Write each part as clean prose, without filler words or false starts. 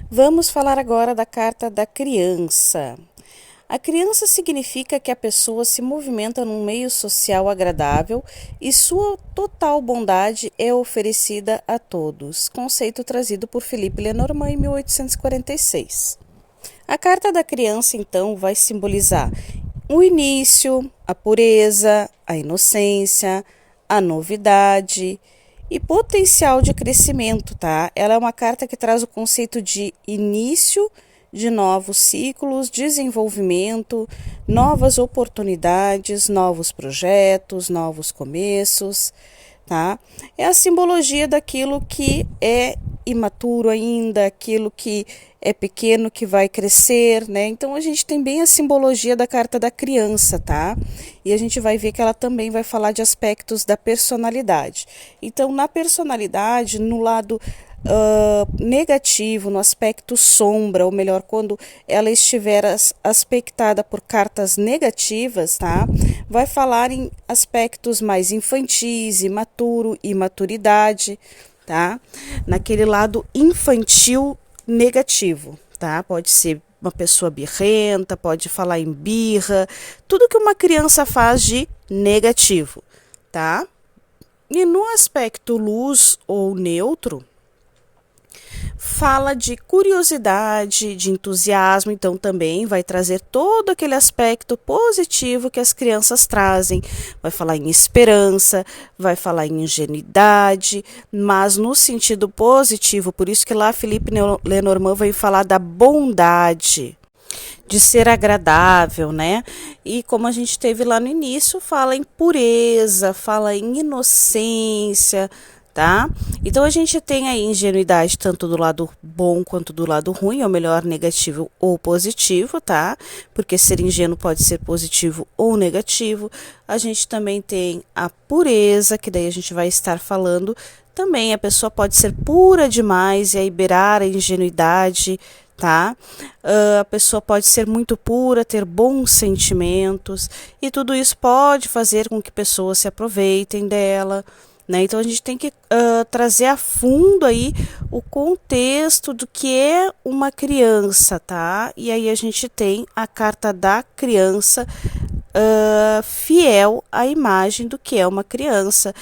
Vamos falar agora da carta da criança. A criança significa que a pessoa se movimenta num meio social agradável e sua total bondade é oferecida a todos. Conceito trazido por Philippe Lenormand em 1846. A carta da criança, então, vai simbolizar o início, a pureza, a inocência, a novidade e potencial de crescimento, tá? Ela é uma carta que traz o conceito de início de novos ciclos, desenvolvimento, novas oportunidades, novos projetos, novos começos, tá? É a simbologia daquilo que é imaturo ainda, aquilo que é pequeno que vai crescer, né? Então a gente tem bem a simbologia da carta da criança, tá? E a gente vai ver que ela também vai falar de aspectos da personalidade. Então, na personalidade, no lado negativo, no aspecto sombra, ou melhor, quando ela estiver aspectada por cartas negativas, tá? Vai falar em aspectos mais infantis, imaturo, imaturidade, tá? Naquele lado infantil negativo, tá? Pode ser uma pessoa birrenta, pode falar em birra, tudo que uma criança faz de negativo, tá? E no aspecto luz ou neutro, fala de curiosidade, de entusiasmo, então também vai trazer todo aquele aspecto positivo que as crianças trazem. Vai falar em esperança, vai falar em ingenuidade, mas no sentido positivo, por isso que lá Philippe Lenormand vai falar da bondade, de ser agradável, né? E como a gente teve lá no início, fala em pureza, fala em inocência, tá? Então a gente tem aí ingenuidade tanto do lado bom quanto do lado ruim, ou melhor, negativo ou positivo, tá? Porque ser ingênuo pode ser positivo ou negativo. A gente também tem a pureza, que daí a gente vai estar falando também. A pessoa pode ser pura demais e aí beirar a ingenuidade, tá? A pessoa pode ser muito pura, ter bons sentimentos, e tudo isso pode fazer com que pessoas se aproveitem dela, né? Então a gente tem que trazer a fundo aí o contexto do que é uma criança, tá? E aí a gente tem a carta da criança fiel à imagem do que é uma criança.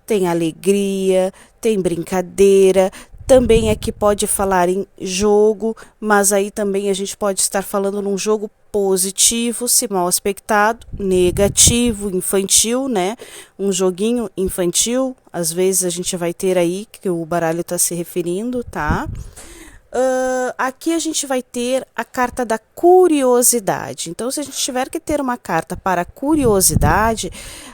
Tem alegria, tem brincadeira, também aqui pode falar em jogo, mas aí também a gente pode estar falando num jogo positivo, se mal aspectado, negativo, infantil, né? Um joguinho infantil, às vezes a gente vai ter aí que o baralho está se referindo, tá? Aqui a gente vai ter a carta da curiosidade. Então, se a gente tiver que ter uma carta para curiosidade,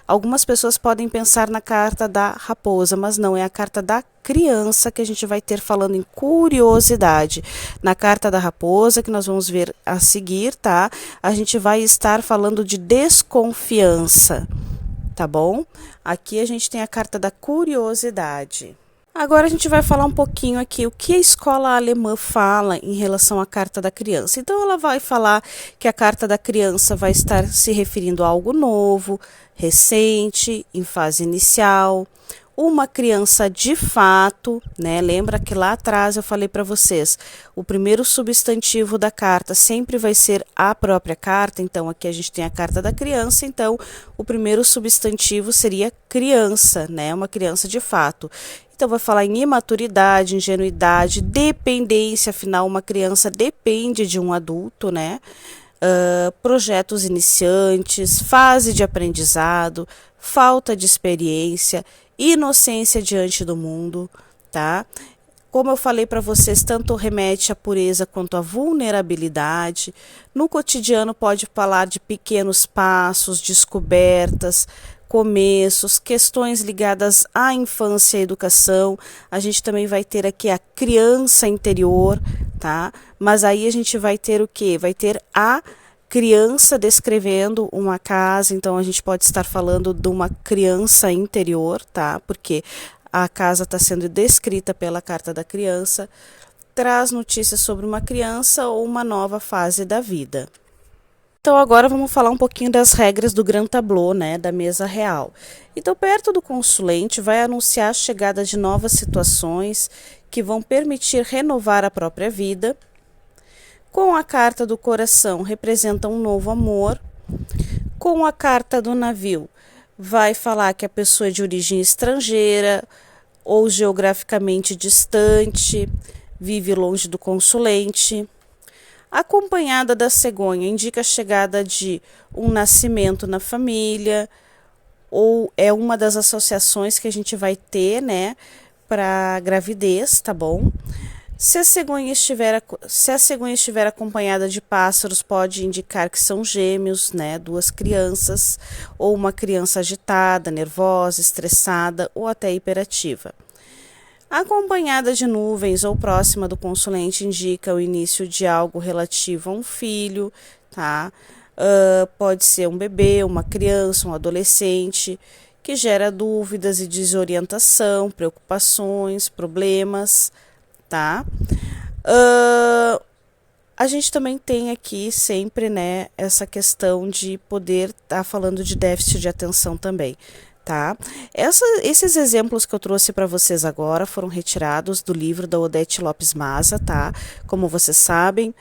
algumas pessoas podem pensar na carta da raposa, mas não, é a carta da criança que a gente vai ter falando em curiosidade. Na carta da raposa, que nós vamos ver a seguir, tá? A gente vai estar falando de desconfiança, tá bom? Aqui a gente tem a carta da curiosidade. Agora a gente vai falar um pouquinho aqui o que a escola alemã fala em relação à carta da criança. Então ela vai falar que a carta da criança vai estar se referindo a algo novo, recente, em fase inicial, uma criança de fato, né? Lembra que lá atrás eu falei para vocês, o primeiro substantivo da carta sempre vai ser a própria carta, então aqui a gente tem a carta da criança, então o primeiro substantivo seria criança, né? Uma criança de fato. Então, vai falar em imaturidade, ingenuidade, dependência, afinal, uma criança depende de um adulto, né? Projetos iniciantes, fase de aprendizado, falta de experiência, inocência diante do mundo, tá? Como eu falei para vocês, tanto remete à pureza quanto à vulnerabilidade. No cotidiano pode falar de pequenos passos, descobertas, começos, questões ligadas à infância e à educação. A gente também vai ter aqui a criança interior, tá? Mas aí a gente vai ter o quê? Vai ter a criança descrevendo uma casa, então a gente pode estar falando de uma criança interior, tá? Porque a casa está sendo descrita pela carta da criança, traz notícias sobre uma criança ou uma nova fase da vida. Então agora vamos falar um pouquinho das regras do Grand Tableau, né, da mesa real. Então, perto do consulente vai anunciar a chegada de novas situações que vão permitir renovar a própria vida. Com a carta do coração representa um novo amor. Com a carta do navio vai falar que a pessoa é de origem estrangeira ou geograficamente distante, vive longe do consulente. Acompanhada da cegonha indica a chegada de um nascimento na família, ou é uma das associações que a gente vai ter, né, para gravidez, tá bom? Se a cegonha estiver acompanhada de pássaros, pode indicar que são gêmeos, né, duas crianças, ou uma criança agitada, nervosa, estressada ou até hiperativa. Acompanhada de nuvens ou próxima do consulente indica o início de algo relativo a um filho, tá? Pode ser um bebê, uma criança, um adolescente, que gera dúvidas e desorientação, preocupações, problemas, tá? A gente também tem aqui sempre, né, essa questão de poder estar falando de déficit de atenção também. Tá? Esses exemplos que eu trouxe para vocês agora foram retirados do livro da Odete Lopes Maza, tá? Como vocês sabem,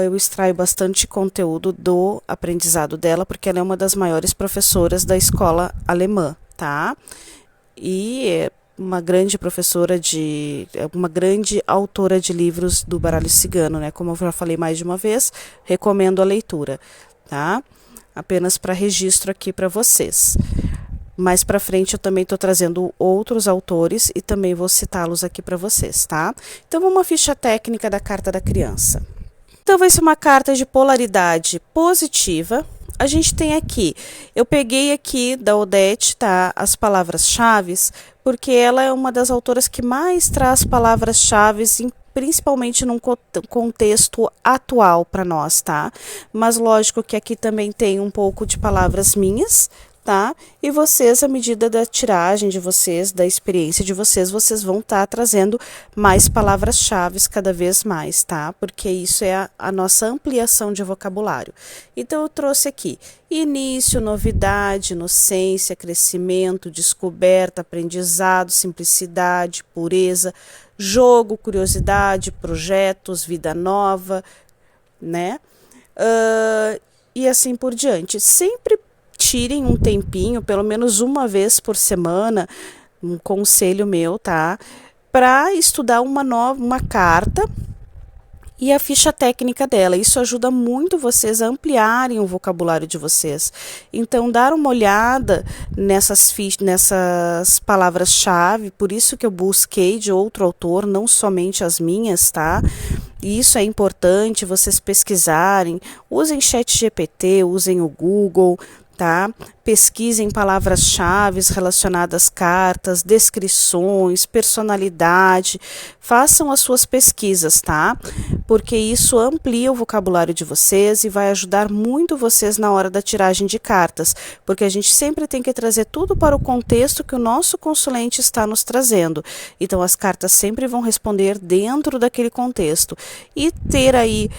eu extraio bastante conteúdo do aprendizado dela, porque ela é uma das maiores professoras da escola alemã, tá? E é uma grande uma grande autora de livros do baralho cigano, né? Como eu já falei mais de uma vez, recomendo a leitura, tá? Apenas para registro aqui para vocês. Mais para frente eu também estou trazendo outros autores e também vou citá-los aqui para vocês, tá? Então, uma ficha técnica da carta da criança. Então, vai ser uma carta de polaridade positiva. A gente tem aqui, eu peguei aqui da Odete, tá, as palavras-chave, porque ela é uma das autoras que mais traz palavras-chave principalmente num contexto atual para nós, tá? Mas lógico que aqui também tem um pouco de palavras minhas, tá? E vocês, à medida da tiragem de vocês, da experiência de vocês, vocês vão estar trazendo mais palavras-chave cada vez mais, tá? Porque isso é a nossa ampliação de vocabulário. Então, eu trouxe aqui início, novidade, inocência, crescimento, descoberta, aprendizado, simplicidade, pureza, jogo, curiosidade, projetos, vida nova, né? E assim por diante. Sempre tirem um tempinho, pelo menos uma vez por semana, um conselho meu, tá? Para estudar uma carta e a ficha técnica dela. Isso ajuda muito vocês a ampliarem o vocabulário de vocês. Então, dar uma olhada nessas palavras-chave, por isso que eu busquei de outro autor, não somente as minhas, tá? E isso é importante, vocês pesquisarem, usem ChatGPT, usem o Google, tá? Pesquisem palavras-chave relacionadas às cartas, descrições, personalidade, façam as suas pesquisas, tá? Porque isso amplia o vocabulário de vocês e vai ajudar muito vocês na hora da tiragem de cartas, porque a gente sempre tem que trazer tudo para o contexto que o nosso consulente está nos trazendo. Então, as cartas sempre vão responder dentro daquele contexto. E ter aí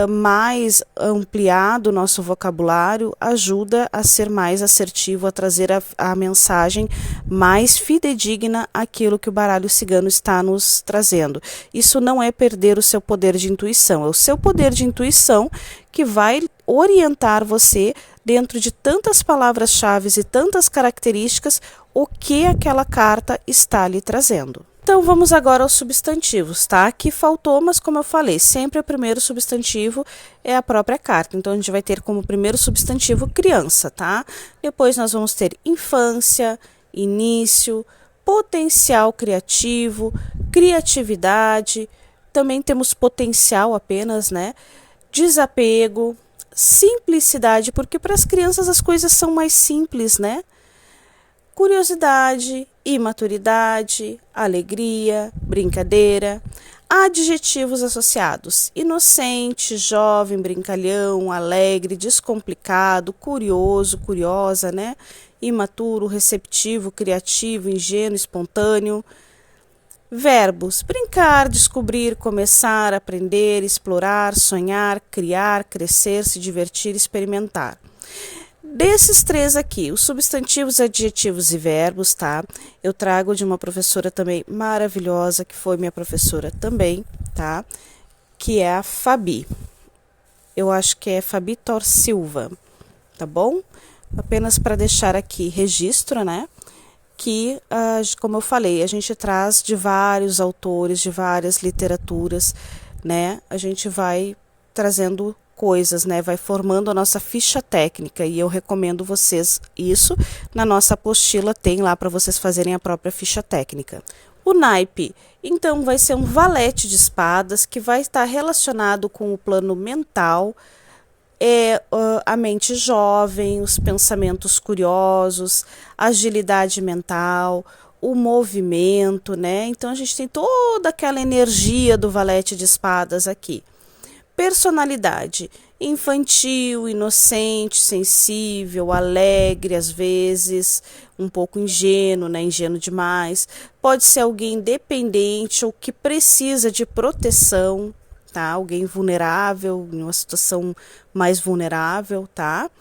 mais ampliado o nosso vocabulário ajuda a ser mais assertivo, a trazer a mensagem mais fidedigna àquilo que o baralho cigano está nos trazendo. Isso não é perder o seu poder de intuição, é o seu poder de intuição que vai orientar você dentro de tantas palavras-chave e tantas características o que aquela carta está lhe trazendo. Então, vamos agora aos substantivos, tá? Aqui faltou, mas como eu falei, sempre o primeiro substantivo é a própria carta. Então, a gente vai ter como primeiro substantivo criança, tá? Depois nós vamos ter infância, início, potencial criativo, criatividade. Também temos potencial apenas, né? Desapego, simplicidade, porque para as crianças as coisas são mais simples, né? Curiosidade, imaturidade, alegria, brincadeira. Adjetivos associados: inocente, jovem, brincalhão, alegre, descomplicado, curioso, curiosa, né? Imaturo, receptivo, criativo, ingênuo, espontâneo. Verbos: brincar, descobrir, começar, aprender, explorar, sonhar, criar, crescer, se divertir, experimentar. Desses três aqui, os substantivos, adjetivos e verbos, tá? Eu trago de uma professora também maravilhosa, que foi minha professora também, tá? Que é a Fabi. Eu acho que é Fabi Tor Silva, tá bom? Apenas para deixar aqui registro, né? Que, como eu falei, a gente traz de vários autores, de várias literaturas, né? A gente vai trazendo coisas, né? Vai formando a nossa ficha técnica e eu recomendo vocês isso. Na nossa apostila tem lá para vocês fazerem a própria ficha técnica. O naipe, então, vai ser um valete de espadas que vai estar relacionado com o plano mental, a mente jovem, os pensamentos curiosos, a agilidade mental, o movimento, né? Então a gente tem toda aquela energia do valete de espadas aqui. Personalidade: infantil, inocente, sensível, alegre às vezes, um pouco ingênuo, né? Ingênuo demais. Pode ser alguém dependente ou que precisa de proteção, tá? Alguém vulnerável, em uma situação mais vulnerável, tá?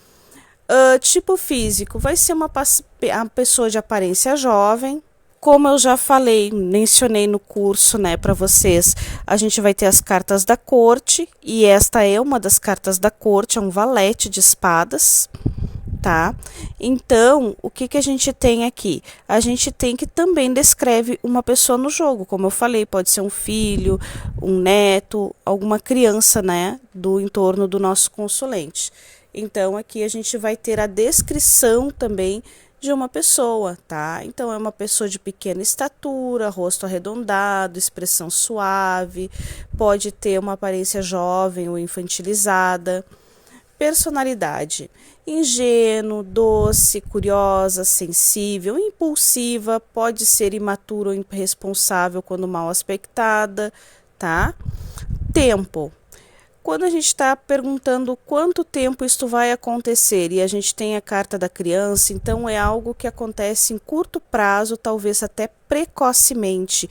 Tipo físico: vai ser uma pessoa de aparência jovem. Como eu já falei, mencionei no curso, né, para vocês, a gente vai ter as cartas da corte, e esta é uma das cartas da corte, é um valete de espadas, tá? Então, o que a gente tem aqui? A gente tem que também descreve uma pessoa no jogo, como eu falei, pode ser um filho, um neto, alguma criança, né, do entorno do nosso consulente. Então, aqui a gente vai ter a descrição também de uma pessoa, tá? Então, é uma pessoa de pequena estatura, rosto arredondado, expressão suave, pode ter uma aparência jovem ou infantilizada. Personalidade: ingênuo, doce, curiosa, sensível, impulsiva, pode ser imatura ou irresponsável quando mal aspectada, tá? Tempo: quando a gente está perguntando quanto tempo isto vai acontecer e a gente tem a carta da criança, então é algo que acontece em curto prazo, talvez até precocemente,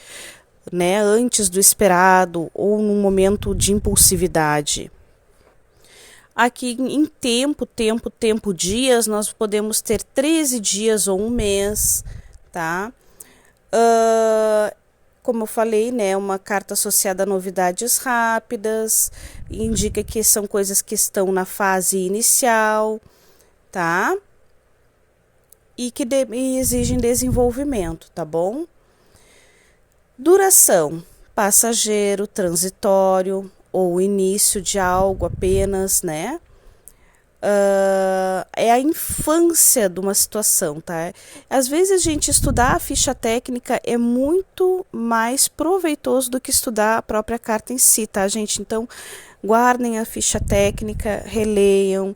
né, antes do esperado ou num momento de impulsividade. Aqui em tempo, dias, nós podemos ter 13 dias ou um mês, tá? Como eu falei, né, uma carta associada a novidades rápidas, indica que são coisas que estão na fase inicial, tá? E que exigem desenvolvimento, tá bom? Duração: passageiro, transitório ou início de algo apenas, né? É a infância de uma situação, tá? Às vezes a gente estudar a ficha técnica é muito mais proveitoso do que estudar a própria carta em si, tá, gente? Então, guardem a ficha técnica, releiam,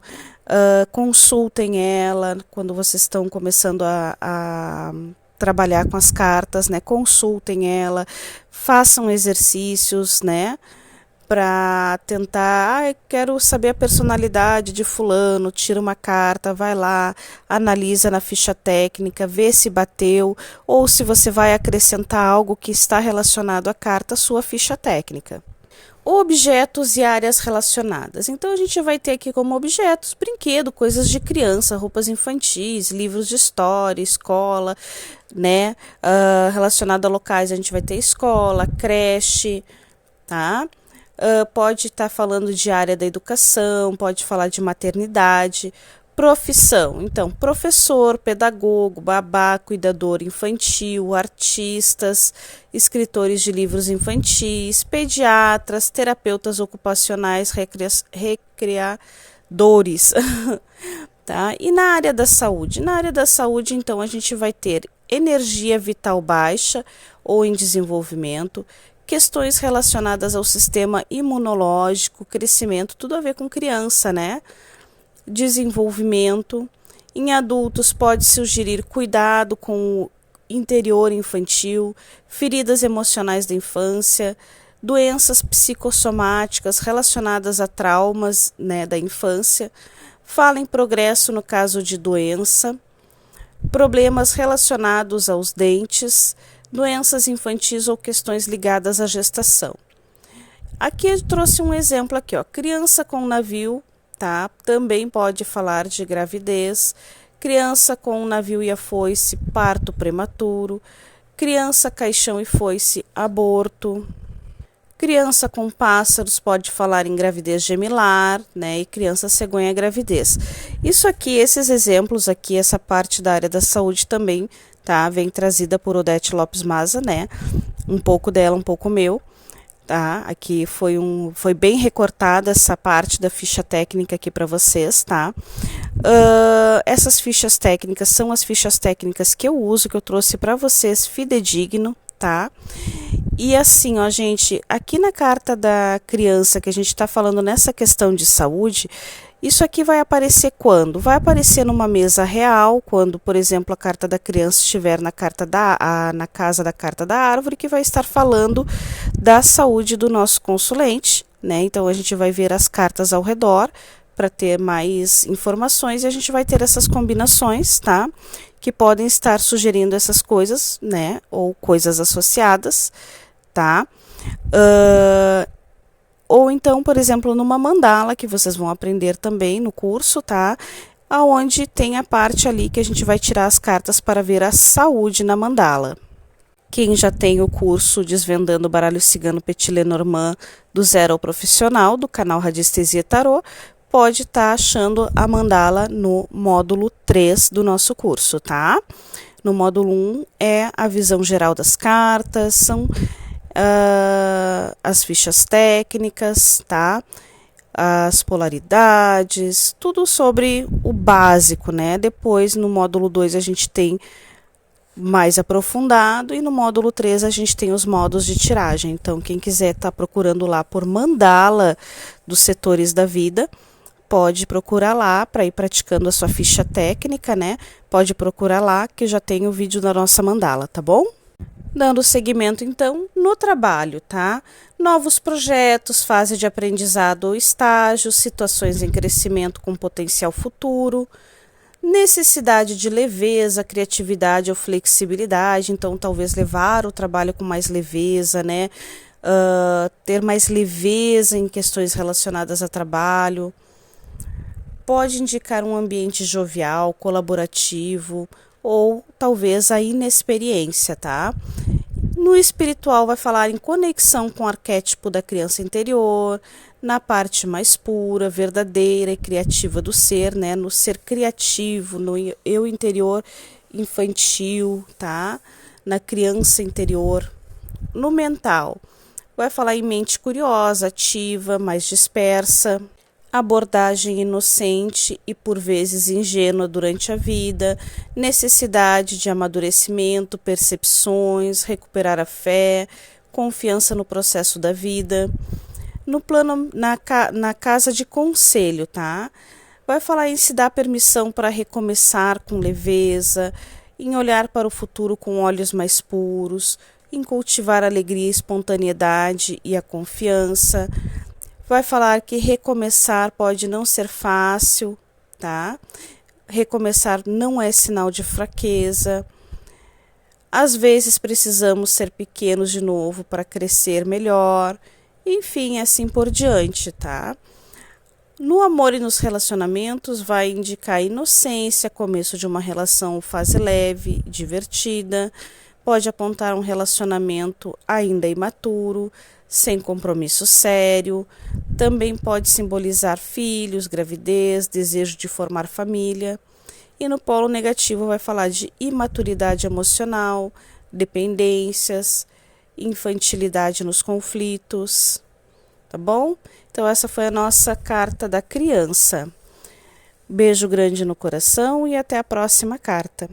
consultem ela quando vocês estão começando a trabalhar com as cartas, né? Consultem ela, façam exercícios, né? Para tentar, quero saber a personalidade de fulano, tira uma carta, vai lá, analisa na ficha técnica, vê se bateu, ou se você vai acrescentar algo que está relacionado à carta, sua ficha técnica. Objetos e áreas relacionadas. Então a gente vai ter aqui como objetos brinquedo, coisas de criança, roupas infantis, livros de história, escola, né? Relacionado a locais, a gente vai ter escola, creche, tá? Pode estar falando de área da educação, pode falar de maternidade. Profissão: então, professor, pedagogo, babá, cuidador infantil, artistas, escritores de livros infantis, pediatras, terapeutas ocupacionais, recreadores. Tá? E na área da saúde? Na área da saúde, então, a gente vai ter energia vital baixa ou em desenvolvimento, questões relacionadas ao sistema imunológico, crescimento, tudo a ver com criança, né? Desenvolvimento. Em adultos pode sugerir cuidado com o interior infantil, feridas emocionais da infância, doenças psicossomáticas relacionadas a traumas, né, da infância. Fala em progresso no caso de doença, problemas relacionados aos dentes, doenças infantis ou questões ligadas à gestação. Aqui eu trouxe um exemplo aqui, ó, criança com navio, tá? Também pode falar de gravidez, criança com navio e a foice, parto prematuro, criança, caixão e foice, aborto. Criança com pássaros pode falar em gravidez gemilar, né? E criança cegonha gravidez. Isso aqui, esses exemplos aqui, essa parte da área da saúde também, tá? Vem trazida por Odete Lopes Maza, né? Um pouco dela, um pouco meu. Tá? Aqui foi bem recortada essa parte da ficha técnica aqui para vocês, tá? Essas fichas técnicas são as fichas técnicas que eu uso, que eu trouxe para vocês, fidedigno, tá? E assim, ó, gente, aqui na carta da criança, que a gente está falando nessa questão de saúde, isso aqui vai aparecer quando? Vai aparecer numa mesa real, quando, por exemplo, a carta da criança estiver na casa da carta da árvore, que vai estar falando da saúde do nosso consulente, né? Então, a gente vai ver as cartas ao redor para ter mais informações e a gente vai ter essas combinações, tá? Que podem estar sugerindo essas coisas, né? Ou coisas associadas, tá? Ou então, por exemplo, numa mandala, que vocês vão aprender também no curso, tá? Aonde tem a parte ali que a gente vai tirar as cartas para ver a saúde na mandala. Quem já tem o curso Desvendando o Baralho Cigano Petit Lenormand do Zero ao Profissional, do canal Radiestesia Tarô, pode estar achando a mandala no módulo 3 do nosso curso, tá? No módulo 1 é a visão geral das cartas, são as fichas técnicas, tá? As polaridades, tudo sobre o básico, né? Depois, no módulo 2, a gente tem mais aprofundado e no módulo 3 a gente tem os modos de tiragem. Então, quem quiser estar procurando lá por mandala dos setores da vida, pode procurar lá para ir praticando a sua ficha técnica, né? Pode procurar lá que já tem o vídeo da nossa mandala, tá bom? Dando seguimento, então, no trabalho, tá? Novos projetos, fase de aprendizado ou estágio, situações em crescimento com potencial futuro, necessidade de leveza, criatividade ou flexibilidade, então talvez levar o trabalho com mais leveza, né? Ter mais leveza em questões relacionadas a trabalho. Pode indicar um ambiente jovial, colaborativo, ou talvez a inexperiência, tá? No espiritual vai falar em conexão com o arquétipo da criança interior, na parte mais pura, verdadeira e criativa do ser, né? No ser criativo, no eu interior infantil, tá? Na criança interior. No mental, vai falar em mente curiosa, ativa, mais dispersa, abordagem inocente e por vezes ingênua durante a vida, necessidade de amadurecimento, percepções, recuperar a fé, confiança no processo da vida. No plano, na casa de conselho, tá? Vai falar em se dar permissão para recomeçar com leveza, em olhar para o futuro com olhos mais puros, em cultivar a alegria, a espontaneidade e a confiança. Vai falar que recomeçar pode não ser fácil, tá? Recomeçar não é sinal de fraqueza. Às vezes precisamos ser pequenos de novo para crescer melhor. Enfim, assim por diante, tá? No amor e nos relacionamentos vai indicar inocência, começo de uma relação fase leve, divertida. Pode apontar um relacionamento ainda imaturo, sem compromisso sério. Também pode simbolizar filhos, gravidez, desejo de formar família. E no polo negativo vai falar de imaturidade emocional, dependências, infantilidade nos conflitos, tá bom? Então essa foi a nossa carta da criança. Beijo grande no coração e até a próxima carta.